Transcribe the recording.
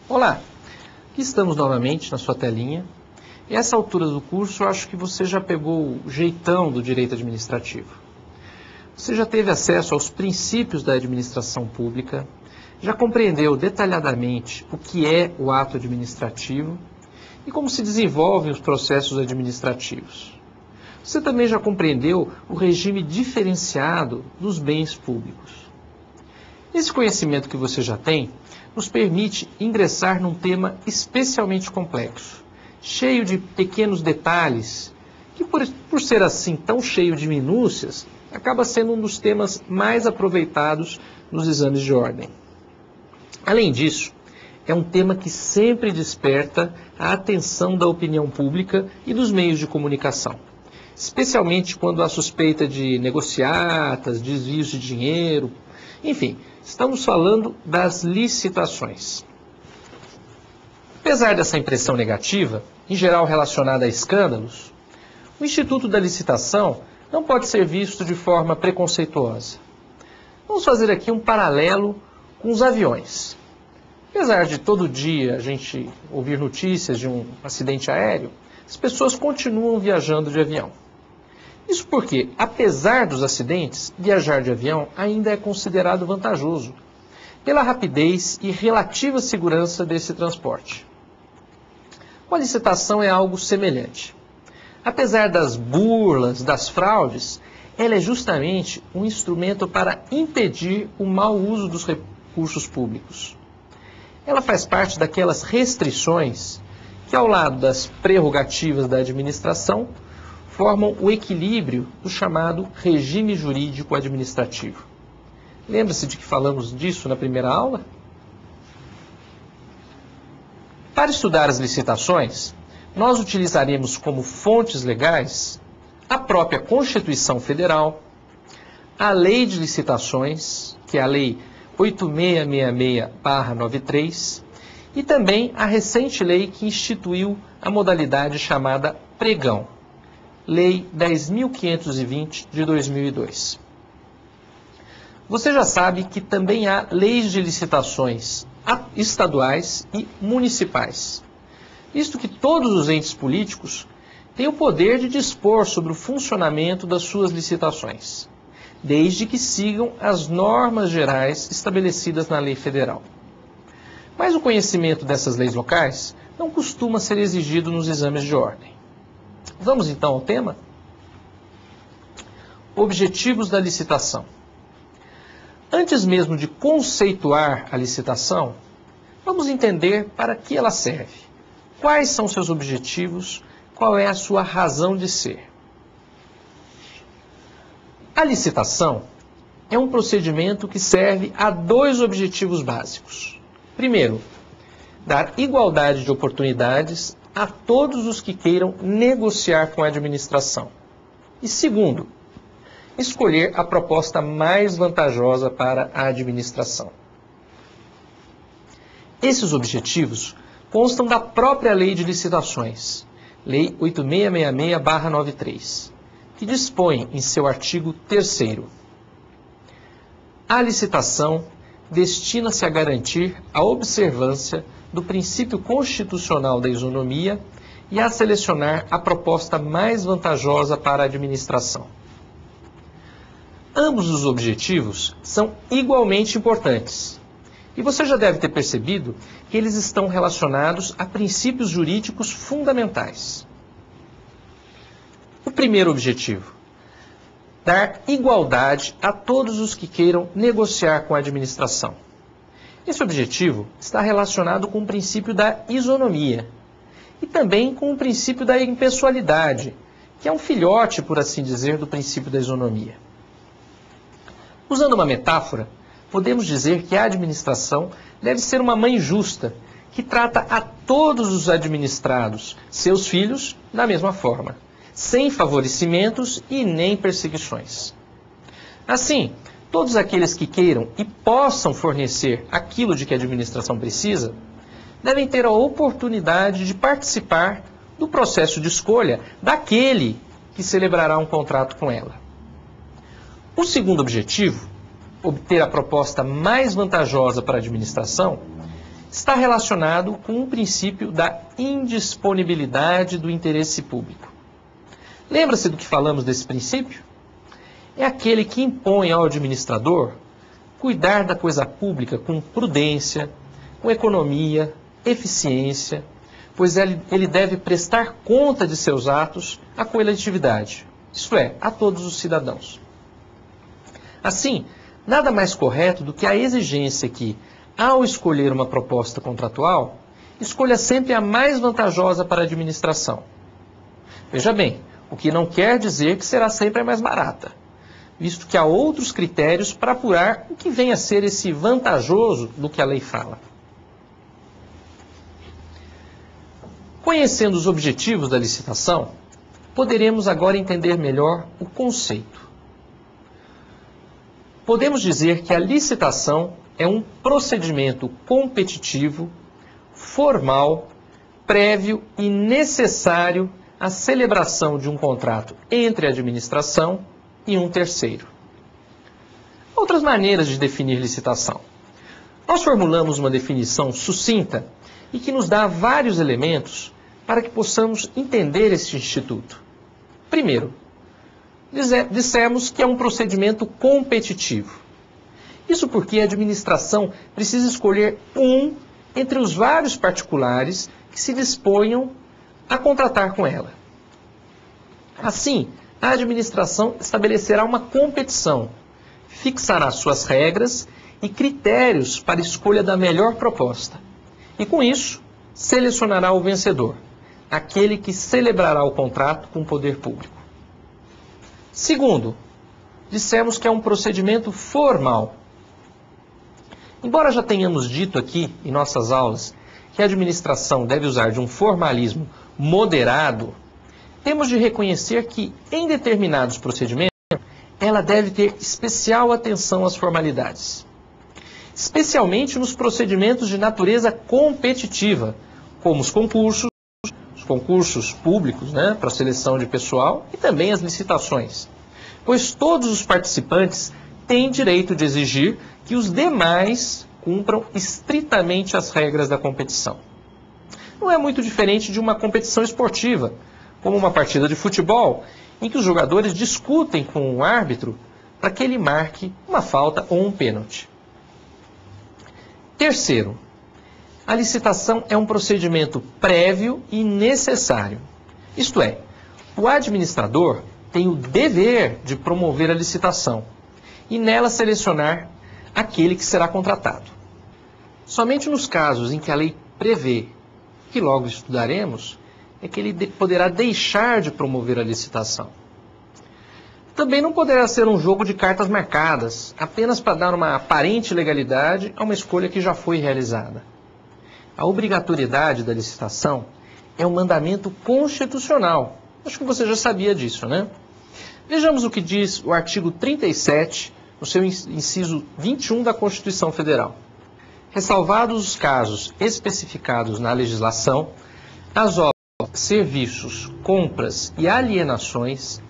Olá, aqui estamos novamente na sua telinha. E essa altura do curso eu acho que você já pegou o jeitão do direito administrativo. Você já teve acesso aos princípios da administração pública, já compreendeu detalhadamente o que é o ato administrativo e como se desenvolvem os processos administrativos. Você também já compreendeu o regime diferenciado dos bens públicos. Esse conhecimento que você já tem nos permite ingressar num tema especialmente complexo, cheio de pequenos detalhes, que por ser assim tão cheio de minúcias, acaba sendo um dos temas mais aproveitados nos exames de ordem. Além disso, é um tema que sempre desperta a atenção da opinião pública e dos meios de comunicação, especialmente quando há suspeita de negociatas, desvios de dinheiro, enfim, estamos falando das licitações. Apesar dessa impressão negativa, em geral relacionada a escândalos, o Instituto da Licitação não pode ser visto de forma preconceituosa. Vamos fazer aqui um paralelo com os aviões. Apesar de todo dia a gente ouvir notícias de um acidente aéreo, as pessoas continuam viajando de avião. Isso porque, apesar dos acidentes, viajar de avião ainda é considerado vantajoso, pela rapidez e relativa segurança desse transporte. Com a licitação é algo semelhante. Apesar das burlas, das fraudes, ela é justamente um instrumento para impedir o mau uso dos recursos públicos. Ela faz parte daquelas restrições que, ao lado das prerrogativas da administração, formam o equilíbrio do chamado regime jurídico administrativo. Lembra-se de que falamos disso na primeira aula? Para estudar as licitações, nós utilizaremos como fontes legais a própria Constituição Federal, a Lei de Licitações, que é a Lei 8666/93, e também a recente lei que instituiu a modalidade chamada pregão, Lei 10.520 de 2002. Você já sabe que também há leis de licitações estaduais e municipais, visto que todos os entes políticos têm o poder de dispor sobre o funcionamento das suas licitações, desde que sigam as normas gerais estabelecidas na lei federal. Mas o conhecimento dessas leis locais não costuma ser exigido nos exames de ordem. Vamos então ao tema? Objetivos da licitação. Antes mesmo de conceituar a licitação, vamos entender para que ela serve. Quais são seus objetivos? Qual é a sua razão de ser? A licitação é um procedimento que serve a dois objetivos básicos. Primeiro, dar igualdade de oportunidades a todos os que queiram negociar com a administração. E segundo, escolher a proposta mais vantajosa para a administração. Esses objetivos constam da própria Lei de Licitações, Lei 8666/93, que dispõe em seu artigo 3º: a licitação destina-se a garantir a observância do princípio constitucional da isonomia e a selecionar a proposta mais vantajosa para a administração. Ambos os objetivos são igualmente importantes, e você já deve ter percebido que eles estão relacionados a princípios jurídicos fundamentais. O primeiro objetivo: dar igualdade a todos os que queiram negociar com a administração. Esse objetivo está relacionado com o princípio da isonomia e também com o princípio da impessoalidade, que é um filhote, por assim dizer, do princípio da isonomia. Usando uma metáfora, podemos dizer que a administração deve ser uma mãe justa, que trata a todos os administrados, seus filhos, da mesma forma, sem favorecimentos e nem perseguições. Assim, todos aqueles que queiram e possam fornecer aquilo de que a administração precisa, devem ter a oportunidade de participar do processo de escolha daquele que celebrará um contrato com ela. O segundo objetivo, obter a proposta mais vantajosa para a administração, está relacionado com o princípio da indisponibilidade do interesse público. Lembra-se do que falamos desse princípio? É aquele que impõe ao administrador cuidar da coisa pública com prudência, com economia, eficiência, pois ele deve prestar conta de seus atos à coletividade, isto é, a todos os cidadãos. Assim, nada mais correto do que a exigência que, ao escolher uma proposta contratual, escolha sempre a mais vantajosa para a administração. Veja bem, o que não quer dizer que será sempre a mais barata, visto que há outros critérios para apurar o que vem a ser esse vantajoso do que a lei fala. Conhecendo os objetivos da licitação, poderemos agora entender melhor o conceito. Podemos dizer que a licitação é um procedimento competitivo, formal, prévio e necessário à celebração de um contrato entre a administração e um terceiro. Outras maneiras de definir licitação. Nós formulamos uma definição sucinta e que nos dá vários elementos para que possamos entender este instituto. Primeiro, dissemos que é um procedimento competitivo. Isso porque a administração precisa escolher um entre os vários particulares que se disponham a contratar com ela. Assim, a administração estabelecerá uma competição, fixará suas regras e critérios para a escolha da melhor proposta. E com isso, selecionará o vencedor, aquele que celebrará o contrato com o poder público. Segundo, dissemos que é um procedimento formal. Embora já tenhamos dito aqui em nossas aulas que a administração deve usar de um formalismo moderado, temos de reconhecer que, em determinados procedimentos, ela deve ter especial atenção às formalidades. Especialmente nos procedimentos de natureza competitiva, como os concursos públicos, para seleção de pessoal e também as licitações. Pois todos os participantes têm direito de exigir que os demais cumpram estritamente as regras da competição. Não é muito diferente de uma competição esportiva, como uma partida de futebol, em que os jogadores discutem com o árbitro para que ele marque uma falta ou um pênalti. Terceiro, a licitação é um procedimento prévio e necessário. Isto é, o administrador tem o dever de promover a licitação e nela selecionar aquele que será contratado. Somente nos casos em que a lei prevê, que logo estudaremos, é que ele poderá deixar de promover a licitação. Também não poderá ser um jogo de cartas marcadas, apenas para dar uma aparente legalidade a uma escolha que já foi realizada. A obrigatoriedade da licitação é um mandamento constitucional. Acho que você já sabia disso, né? Vejamos o que diz o artigo 37, no seu inciso 21 da Constituição Federal. Ressalvados os casos especificados na legislação, as obras, serviços, compras e alienações